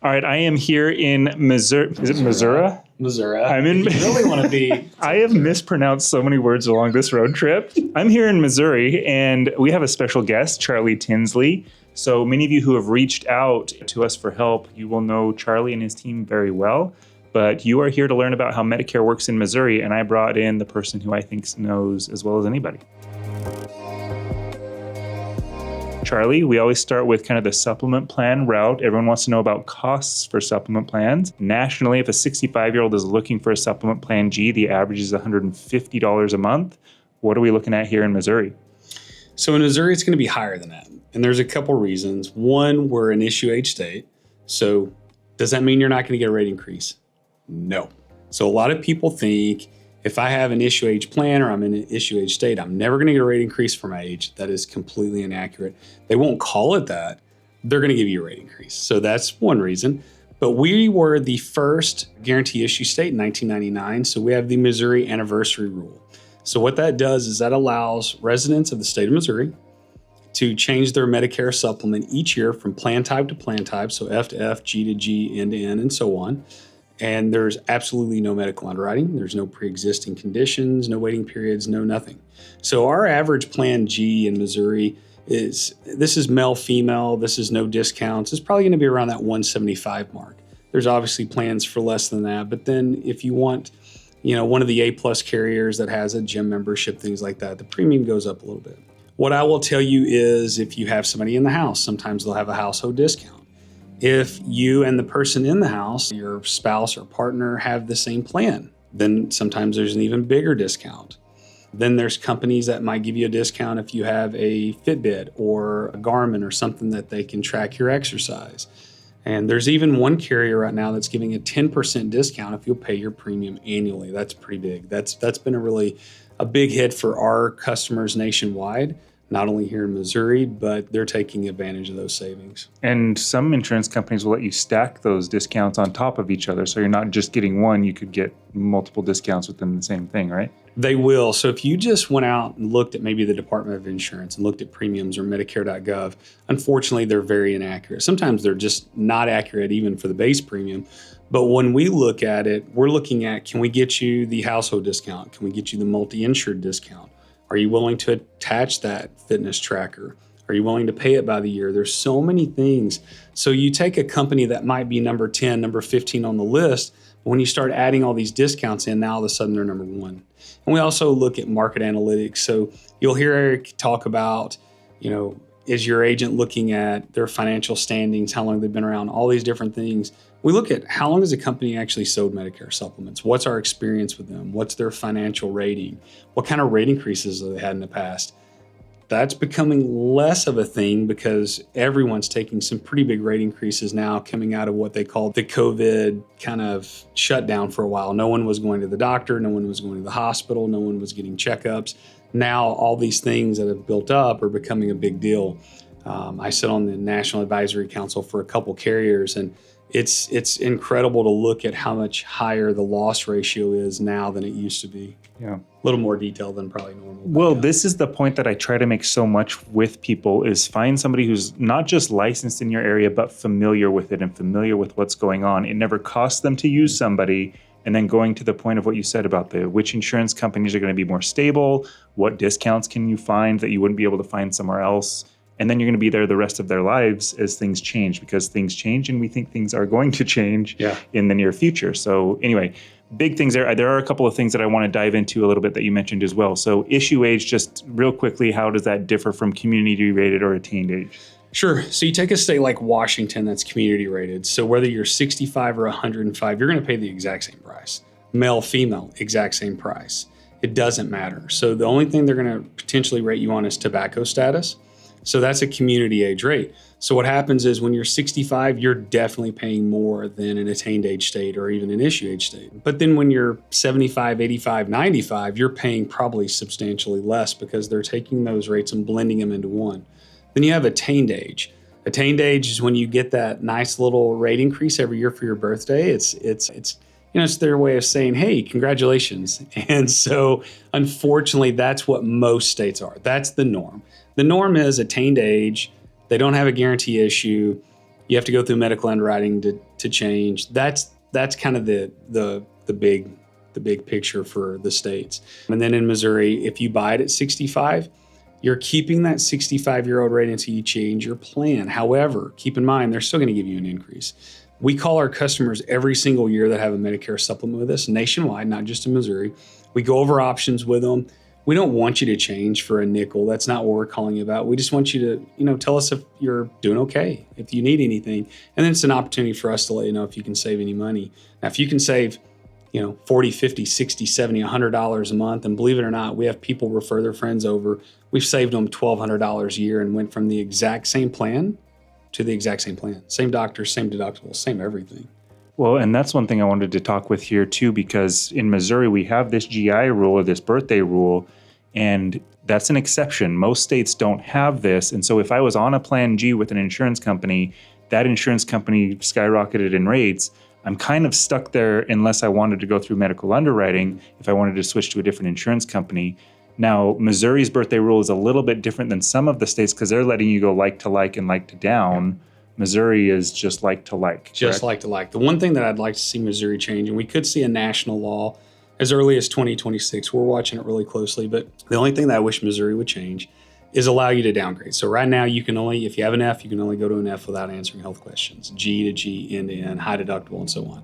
All right, I am here in Missouri. Is it Missouri? Missouri. I'm in. You really want to be. I have mispronounced so many words along this road trip. I'm here in Missouri, and we have a special guest, Charley Tinsley. So many of you who have reached out to us for help, you will know Charley and his team very well. But you are here to learn about how Medicare works in Missouri, and I brought in the person who I think knows as well as anybody. Charley, we always start with kind of the supplement plan route. Everyone wants to know about costs for supplement plans. Nationally, if a 65-year-old is looking for a supplement plan G, the average is $150 a month. What are we looking at here in Missouri? So in Missouri, it's going to be higher than that. And there's a couple reasons. One, we're an issue age state. So does that mean you're not going to get a rate increase? No. So a lot of people think if I have an issue age plan or I'm in an issue age state, I'm never going to get a rate increase for my age. That is completely inaccurate. They won't call it that. They're going to give you a rate increase. So that's one reason. But we were the first guarantee issue state in 1999. So we have the Missouri Anniversary Rule. So what that does is that allows residents of the state of Missouri to change their Medicare supplement each year from plan type to plan type. So F to F, G to G, N to N, and so on. And there's absolutely no medical underwriting. There's no pre-existing conditions, no waiting periods, no nothing. So our average plan G in Missouri this is male, female. This is no discounts. It's probably going to be around that 175 mark. There's obviously plans for less than that. But then if you want, one of the A+ carriers that has a gym membership, things like that, the premium goes up a little bit. What I will tell you is if you have somebody in the house, sometimes they'll have a household discount. If you and the person in the house, your spouse or partner, have the same plan, then sometimes there's an even bigger discount. Then there's companies that might give you a discount if you have a Fitbit or a Garmin or something that they can track your exercise. And there's even one carrier right now that's giving a 10% discount if you'll pay your premium annually. That's pretty big. That's been a big hit for our customers nationwide. Not only here in Missouri, but they're taking advantage of those savings. And some insurance companies will let you stack those discounts on top of each other. So you're not just getting one, you could get multiple discounts within the same thing, right? They will. So if you just went out and looked at maybe the Department of Insurance and looked at premiums or Medicare.gov, unfortunately, they're very inaccurate. Sometimes they're just not accurate even for the base premium. But when we look at it, we're looking at, can we get you the household discount? Can we get you the multi-insured discount? Are you willing to attach that fitness tracker? Are you willing to pay it by the year? There's so many things. So you take a company that might be number 10, number 15 on the list, but when you start adding all these discounts in, now all of a sudden they're number one. And we also look at market analytics. So you'll hear Erik talk about, is your agent looking at their financial standings, how long they've been around, all these different things. We look at how long has a company actually sold Medicare supplements? What's our experience with them? What's their financial rating? What kind of rate increases have they had in the past? That's becoming less of a thing because everyone's taking some pretty big rate increases now coming out of what they call the COVID kind of shutdown for a while. No one was going to the doctor. No one was going to the hospital. No one was getting checkups. Now all these things that have built up are becoming a big deal. I sit on the National Advisory Council for a couple carriers, and it's incredible to look at how much higher the loss ratio is now than it used to be. Yeah. A little more detail than probably normal. Well, this is the point that I try to make so much with people is find somebody who's not just licensed in your area, but familiar with it and familiar with what's going on. It never costs them to use somebody. And then going to the point of what you said about which insurance companies are going to be more stable, what discounts can you find that you wouldn't be able to find somewhere else? And then you're going to be there the rest of their lives as things change, because things change and we think things are going to change in the near future. So anyway, big things there. There are a couple of things that I want to dive into a little bit that you mentioned as well. So issue age, just real quickly, how does that differ from community rated or attained age? Sure. So you take a state like Washington that's community rated. So whether you're 65 or 105, you're going to pay the exact same price. Male, female, exact same price. It doesn't matter. So the only thing they're going to potentially rate you on is tobacco status. So that's a community age rate. So what happens is when you're 65, you're definitely paying more than an attained age state or even an issue age state. But then when you're 75, 85, 95, you're paying probably substantially less because they're taking those rates and blending them into one. Then you have attained age. Attained age is when you get that nice little rate increase every year for your birthday. It's their way of saying, hey, congratulations. And so unfortunately, that's what most states are. That's the norm. The norm is attained age. They don't have a guarantee issue. You have to go through medical underwriting to change. That's kind of the big picture for the states. And then in Missouri, if you buy it at 65, you're keeping that 65-year-old rate until you change your plan. However, keep in mind, they're still going to give you an increase. We call our customers every single year that have a Medicare supplement with us, nationwide, not just in Missouri. We go over options with them. We don't want you to change for a nickel. That's not what we're calling you about. We just want you to, tell us if you're doing okay, if you need anything. And then it's an opportunity for us to let you know if you can save any money. Now, if you can save, $40, $50, $60, $70, $100 a month, and believe it or not, we have people refer their friends over. We've saved them $1,200 a year and went from the exact same plan to the exact same plan. Same doctor, same deductible, same everything. Well, and that's one thing I wanted to talk with here too, because in Missouri, we have this GI rule or this birthday rule, and that's an exception. Most states don't have this. And so if I was on a plan G with an insurance company, that insurance company skyrocketed in rates, I'm kind of stuck there unless I wanted to go through medical underwriting, if I wanted to switch to a different insurance company. Now, Missouri's birthday rule is a little bit different than some of the states because they're letting you go like to like and like to down. Missouri is just like to like. Just correct? like to like. The one thing that I'd like to see Missouri change, and we could see a national law as early as 2026. We're watching it really closely, but the only thing that I wish Missouri would change is allow you to downgrade. So right now, you can only, if you have an F, you can only go to an F without answering health questions, G to G, N to N, high deductible, and so on.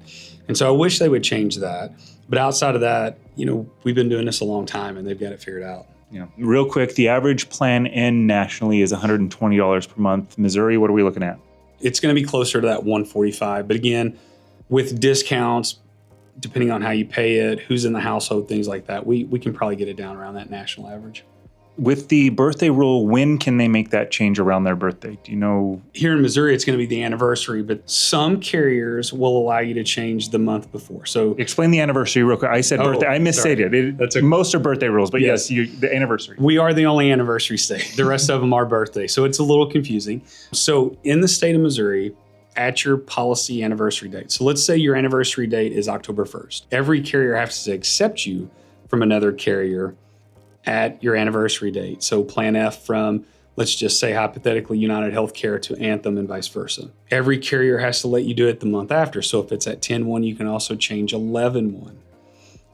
And so I wish they would change that. But outside of that, we've been doing this a long time and they've got it figured out. Yeah. Real quick, the average plan N nationally is $120 per month. Missouri, what are we looking at? It's going to be closer to that $145. But again, with discounts, depending on how you pay it, who's in the household, things like that, we can probably get it down around that national average. With the birthday rule, when can they make that change around their birthday? Do you know? Here in Missouri, it's going to be the anniversary, but some carriers will allow you to change the month before. So explain the anniversary real quick. I said birthday. I misstated it. That's okay. Most are birthday rules, but yes, the anniversary. We are the only anniversary state. The rest of them are birthday. So it's a little confusing. So in the state of Missouri, at your policy anniversary date. So let's say your anniversary date is October 1st. Every carrier has to accept you from another carrier at your anniversary date. So plan F from, let's just say hypothetically, United Healthcare to Anthem and vice versa. Every carrier has to let you do it the month after. So if it's at 10/1, you can also change 11/1.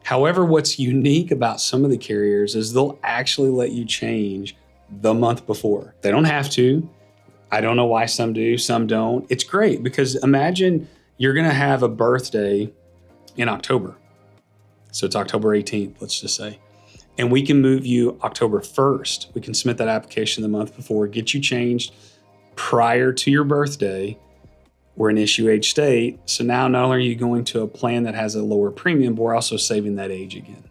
However, what's unique about some of the carriers is they'll actually let you change the month before. They don't have to. I don't know why some do, some don't. It's great because imagine you're going to have a birthday in October. So it's October 18th, let's just say. And we can move you October 1st. We can submit that application the month before, get you changed prior to your birthday. We're an issue age state. So now not only are you going to a plan that has a lower premium, but we're also saving that age again.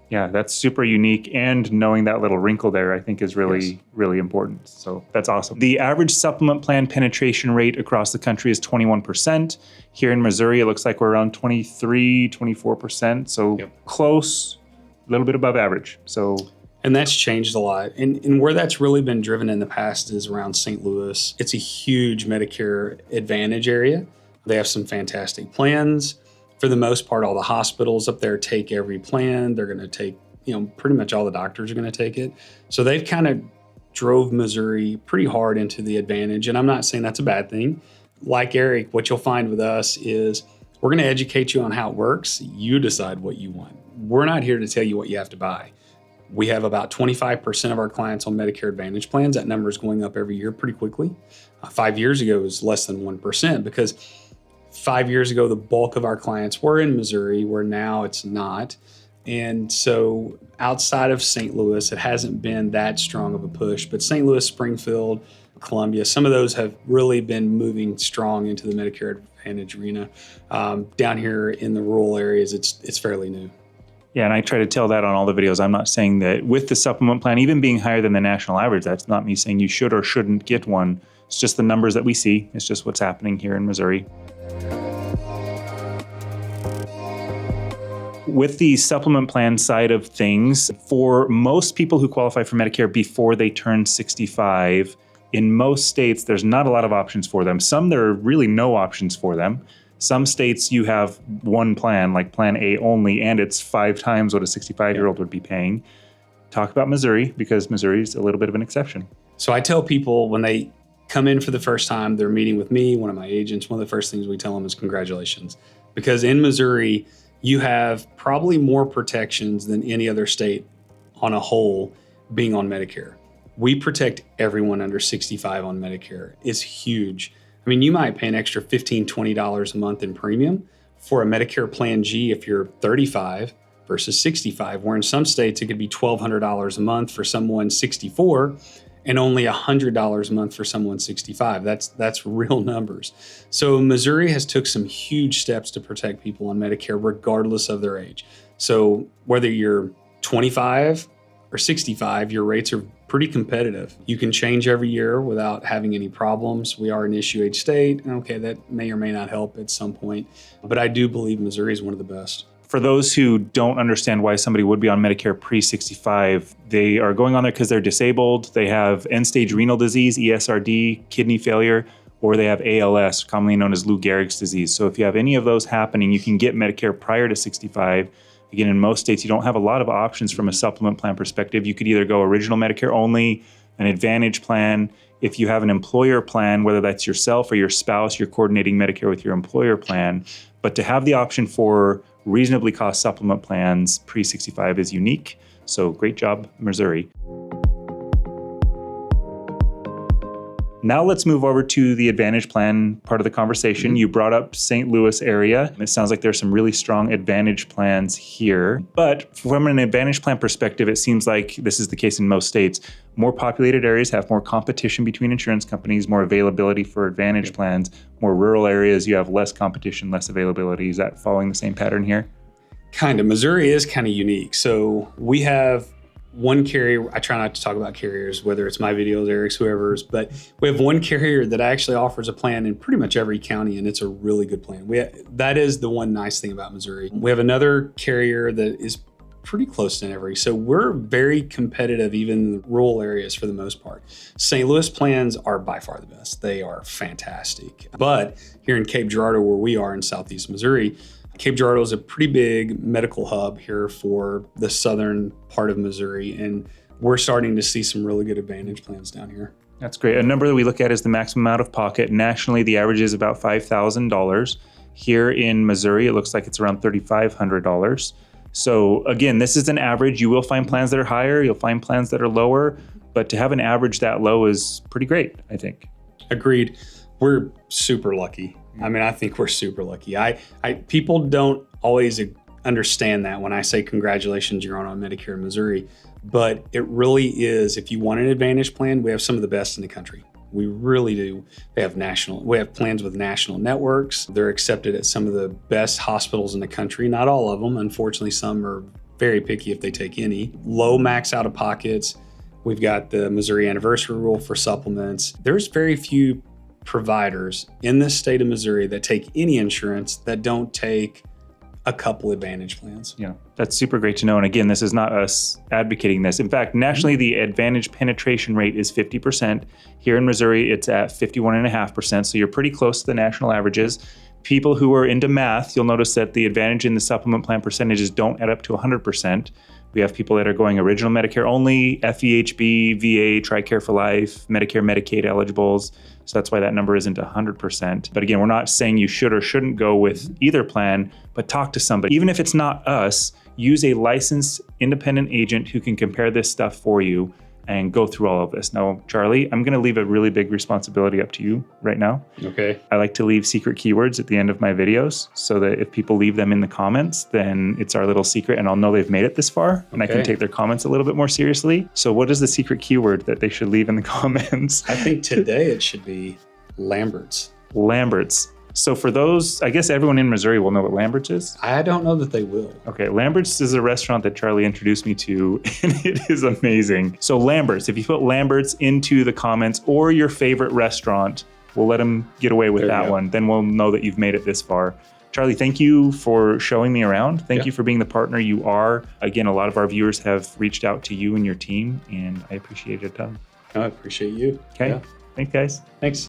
Yeah, that's super unique. And knowing that little wrinkle there, I think is really, really important. So that's awesome. The average supplement plan penetration rate across the country is 21%. Here in Missouri, it looks like we're around 23, 24%. So close, a little bit above average. And that's changed a lot. And where that's really been driven in the past is around St. Louis. It's a huge Medicare Advantage area. They have some fantastic plans. For the most part, all the hospitals up there take every plan. They're going to take, pretty much all the doctors are going to take it. So they've kind of drove Missouri pretty hard into the Advantage. And I'm not saying that's a bad thing. Like Erik, what you'll find with us is we're going to educate you on how it works. You decide what you want. We're not here to tell you what you have to buy. We have about 25% of our clients on Medicare Advantage plans. That number is going up every year pretty quickly. 5 years ago, it was less than 1% because 5 years ago, the bulk of our clients were in Missouri, where now it's not. And so outside of St. Louis, it hasn't been that strong of a push. But St. Louis, Springfield, Columbia, some of those have really been moving strong into the Medicare Advantage arena. Down here in the rural areas, it's fairly new. Yeah, and I try to tell that on all the videos. I'm not saying that with the supplement plan, even being higher than the national average, that's not me saying you should or shouldn't get one. It's just the numbers that we see. It's just what's happening here in Missouri. With the supplement plan side of things, for most people who qualify for Medicare before they turn 65, in most states, there's not a lot of options for them. Some, there are really no options for them. Some states, you have one plan, like Plan A only, and it's 5 times what a 65-year-old would be paying. Talk about Missouri, because Missouri is a little bit of an exception. So I tell people when they come in for the first time, they're meeting with me, one of my agents, one of the first things we tell them is congratulations. Because in Missouri, you have probably more protections than any other state on a whole being on Medicare. We protect everyone under 65 on Medicare. It's huge. I mean, you might pay an extra $15, $20 a month in premium for a Medicare Plan G if you're 35 versus 65, where in some states it could be $1,200 a month for someone 64 and only $100 a month for someone 65. That's real numbers. So Missouri has took some huge steps to protect people on Medicare regardless of their age. So whether you're 25 or 65, your rates are pretty competitive. You can change every year without having any problems. We are an issue age state. Okay, that may or may not help at some point, but I do believe Missouri is one of the best. For those who don't understand why somebody would be on Medicare pre-65, they are going on there because they're disabled, they have end-stage renal disease, ESRD, kidney failure, or they have ALS, commonly known as Lou Gehrig's disease. So if you have any of those happening, you can get Medicare prior to 65. Again, in most states, you don't have a lot of options from a supplement plan perspective. You could either go original Medicare only, an Advantage plan. If you have an employer plan, whether that's yourself or your spouse, you're coordinating Medicare with your employer plan. But to have the option for reasonably cost supplement plans pre-65 is unique. So great job, Missouri. Now let's move over to the Advantage plan part of the conversation. You brought up St. Louis area. It sounds like there's some really strong Advantage plans here. But from an Advantage plan perspective, it seems like this is the case in most states. More populated areas have more competition between insurance companies, more availability for Advantage plans. More rural areas, you have less competition, less availability. Is that following the same pattern here? Kind of. Missouri is kind of unique. So we have one carrier. I try not to talk about carriers, whether it's my videos, Erik's, whoever's, but we have one carrier that actually offers a plan in pretty much every county, and it's a really good plan. That is the one nice thing about Missouri. We have another carrier that is pretty close to every. So we're very competitive, even in the rural areas for the most part. St. Louis plans are by far the best. They are fantastic. But here in Cape Girardeau, where we are in Southeast Missouri, Cape Girardeau is a pretty big medical hub here for the southern part of Missouri, and we're starting to see some really good Advantage plans down here. That's great. A number that we look at is the maximum out of pocket. Nationally, the average is about $5,000. Here in Missouri, it looks like it's around $3,500. So again, this is an average. You will find plans that are higher, you'll find plans that are lower, but to have an average that low is pretty great, I think. Agreed. We're super lucky. I mean, I think we're super lucky. People don't always understand that when I say congratulations, you're on Medicare in Missouri, but it really is. If you want an Advantage plan, we have some of the best in the country. We really do. We have plans with national networks. They're accepted at some of the best hospitals in the country. Not all of them. Unfortunately, some are very picky if they take any. Low max out of pockets. We've got the Missouri anniversary rule for supplements. There's very few providers in this state of Missouri that take any insurance that don't take a couple Advantage plans. Yeah, that's super great to know. And again, this is not us advocating this. In fact, nationally, the Advantage penetration rate is 50%. Here in Missouri, it's at 51.5%. So you're pretty close to the national averages. People who are into math, you'll notice that the Advantage in the supplement plan percentages don't add up to 100%. We have people that are going original Medicare only, FEHB, VA, TRICARE for Life, Medicare, Medicaid eligibles. So that's why that number isn't 100%. But again, we're not saying you should or shouldn't go with either plan, but talk to somebody. Even if it's not us, use a licensed independent agent who can compare this stuff for you and go through all of this. Now, Charley, I'm going to leave a really big responsibility up to you right now. Okay. I like to leave secret keywords at the end of my videos so that if people leave them in the comments, then it's our little secret and I'll know they've made it this far and I can take their comments a little bit more seriously. So what is the secret keyword that they should leave in the comments? I think today it should be Lambert's. Lambert's. So for those, I guess everyone in Missouri will know what Lambert's is. I don't know that they will. Okay, Lambert's is a restaurant that Charley introduced me to, and it is amazing. So Lambert's, if you put Lambert's into the comments or your favorite restaurant, we'll let them get away with that one. Then we'll know that you've made it this far. Charley, thank you for showing me around. Thank you for being the partner you are. Again, a lot of our viewers have reached out to you and your team, and I appreciate it a ton. I appreciate you. Okay, thanks guys. Thanks.